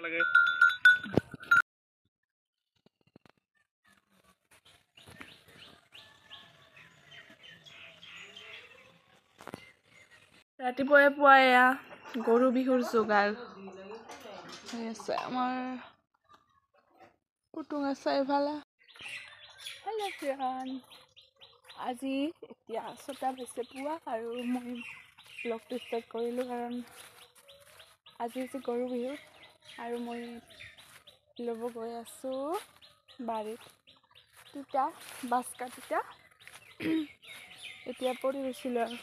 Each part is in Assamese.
লাগে ৰাতিপুৱাই পুৱাই গৰু বিহুৰ যোগাৰ হৈ আছে আমাৰ কুটুম আছে এইফালে হেল্ল' ফ্ৰেণ্ড আজি এতিয়া 6টা বাজিছে পুৱা আৰু মই ব্লগটো ষ্টাৰ্ট কৰিলোঁ কাৰণ আজি হৈছে গৰু বিহু আৰু মই ল'ব গৈ আছোঁ বাৰীত তিতা বাচকা তিতা এতিয়া পৰি গৈছিলোঁ আৰু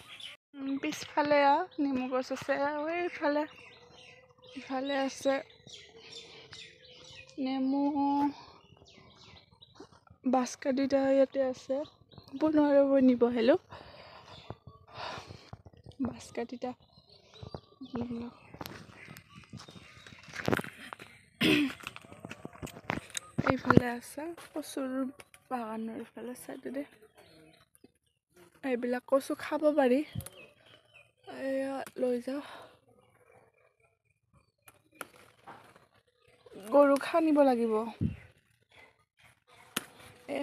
পিছফালে নেমু গছ আছে আৰু ইফালে আছে নেমু বাচকা তিতা ইয়াতে আছে পুনৰ নিব হেল্ল' বাচকা তিতা এইফালে আছে কচুৰ বাগানৰ ইফালে চাইডে এইবিলাক কচু খাব পাৰি এয়া লৈ যাওঁ গৰুক সানিব লাগিব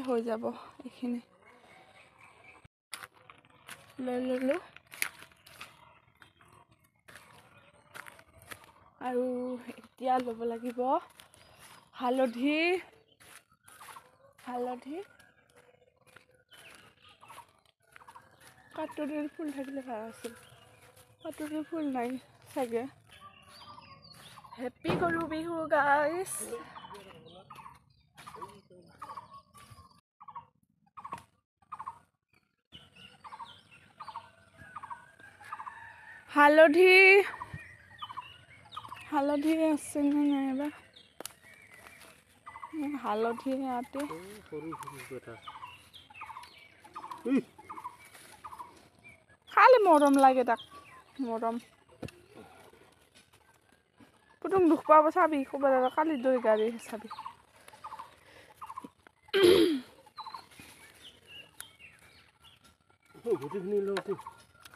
হৈ যাব এইখিনি লৈ ল'লোঁ আৰু এতিয়া ল'ব লাগিব হালধি কাটৰিৰ ফুল থাকিলে ভাল আছিল কাটৰিৰ ফুল নাই চাগে হেপী গৰু বিহু গাইছ হালধি আছে নে নাইবা হালধি ইয়াতে খালি মৰম লাগে তাক মৰম পুতুক দুখ পাব চাবি ক'ৰবাত কালি দৈ গাড়ী চাবি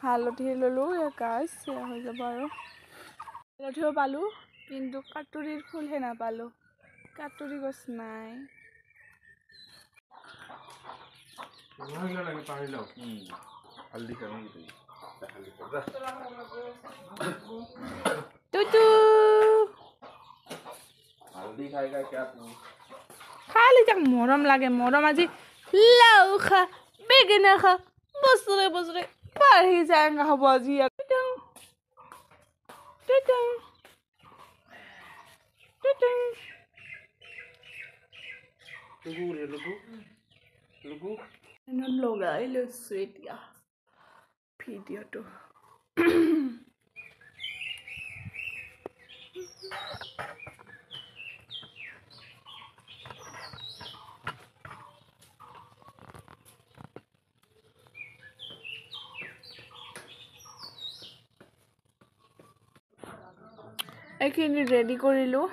হালধি ল'লোঁ গাছ হৈ যাব আৰু হালধিও পালোঁ কিন্তু কাটৰিৰ ফুলহে নাপালোঁ কাটৰি গছ নাই খালি তাক মৰম লাগে মৰম আজি লাও খা বেঙেনা খা বছৰে বাঢ়ি যায় হ'ব আজি লগাই লৈছো এতিয়া ভিডিঅ'টো এইখিনি ৰেডি কৰিলোঁ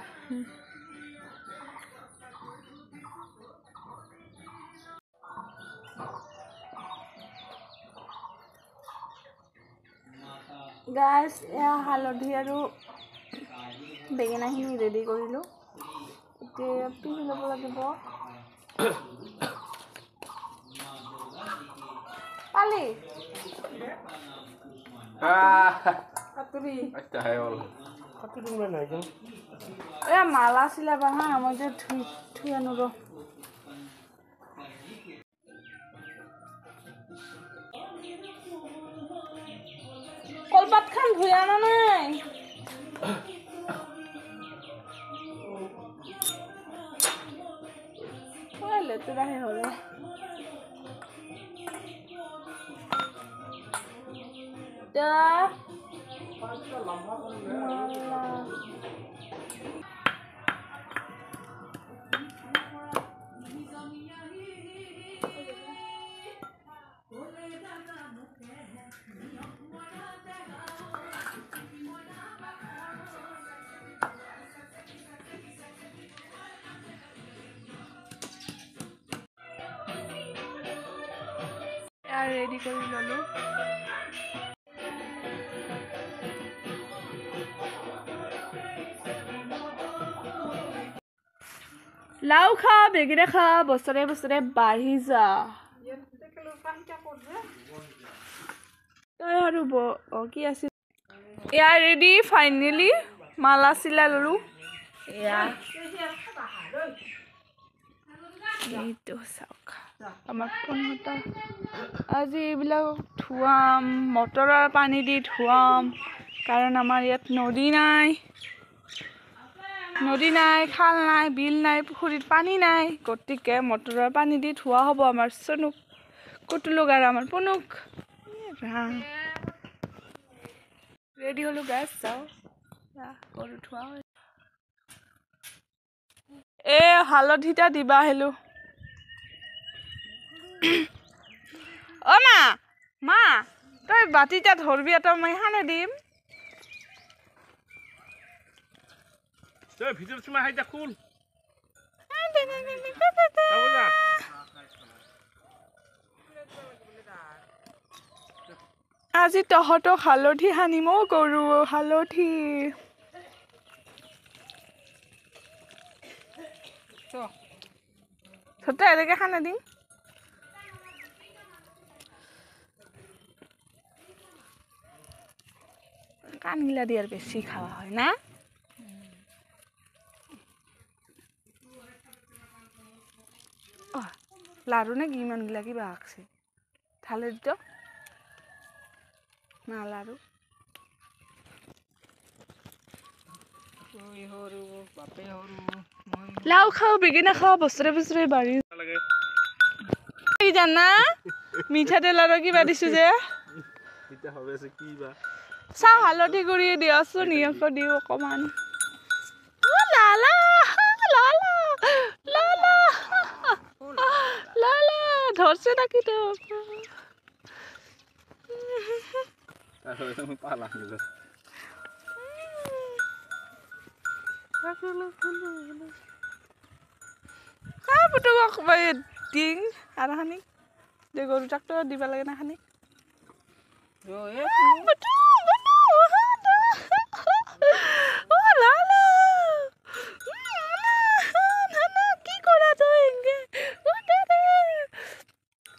গাইছ এয়া হালধি আৰু বেঙেনাখিনি ৰেডি কৰিলোঁ এতিয়া পিহি ল'ব লাগিব পালি এয়া মালা চিলাবা হা মই যে ধুই আনো ৰ কলপাত খান ধুই আনা নাই লেতেৰাহে হ'লে ৰেডি কৰি ল'লোঁ লাও খা বেঙেনা খা বছৰে বছৰে বাঢ়ি যা তই আৰু কি আছিল এয়া ৰেডি ফাইনেলি মালা চিলা ললো এয়া এইটো চাওক আমাৰ ফোনটা আজি এইবিলাক ধুৱাম মটৰৰ পানী দি ধুৱাম কাৰণ আমাৰ ইয়াত নদী নাই খাল নাই বিল নাই পুখুৰীত পানী নাই গতিকে মটৰৰ পানী দি ধোৱা হ'ব আমাৰ চনুক কুটুলুক আৰু আমাৰ পনুক ৰেডি হলো গাইছ যাও গৰু ধোৱা এ হালধিটা দিবা হেলো অ মা তই বাতিটা ধৰবি এটা মই হানে দিম তই ভিতৰত সোমাই হাইটা খুল আজি তহঁতক হালধি সানিম গৰু হালধি সতে এনেকে খানা দিম কানগিলা দিয়ার বেশি খাওয়া হয় না লাড়ু নাকি ইমানগুলা কিবা আঁকছে ঢালে দিত না লাড়ু লাও খাও বেঙেনা খাও বছৰে বছৰে বাঢ়ি জানা মিঠাতেল আৰু কিবা দিছো যে চাও হালধি গুড়ি দিয়াচোন নিয়মকৈ দিও অকমান ধরছে নাকি তো ডিং আর খানি গরু ট্রাক্টর দিবা লাগে না খানি কি করা তো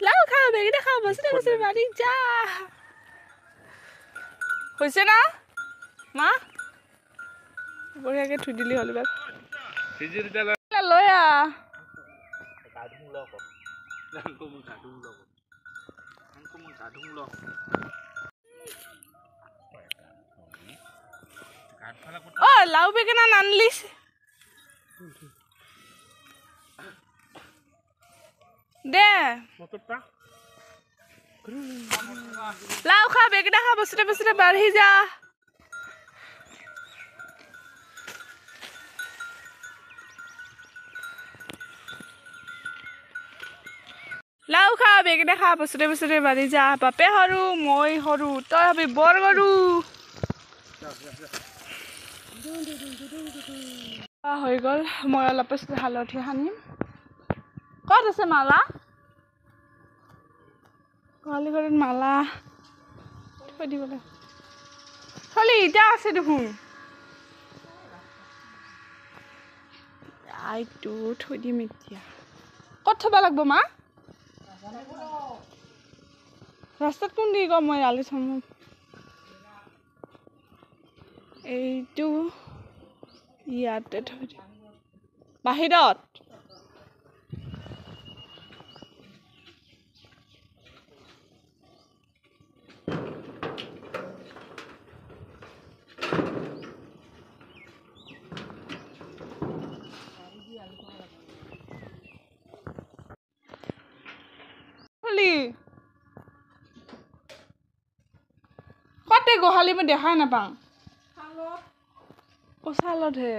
লাও খাও বেঙেনা খাও বছরে বছরে বাড়ি যা হয়েছে না মা বঢ়িয়াকে থুই দিলি হল এবার লৈ ও লাউ বেঙেনা নানলিস দে লাউ খা বেঙেনা খা বছরে বছরে বাঢ়ি যা লাউ খা বেঙেনা খা বছরে বছরে বাঢ়ি যা বাপে সৰু মই সৰু তই হবি বৰ গৰু হৈ গ'ল মই অলপ পিছত হালধি সানিম ক'ত আছে মালা গোহালি ঘৰত মালা থৈ দিবলৈ খালি এতিয়া আছে দেখোন আইটো থৈ দিম এতিয়া ক'ত থ'ব লাগিব মা ৰাস্তাত কোন দি গ'ম মই আলি চাম এইটো ইয়াতে থৈ দিম বাহিৰত কতে গোহালি মই দেখাই নাপাওঁ চালতহে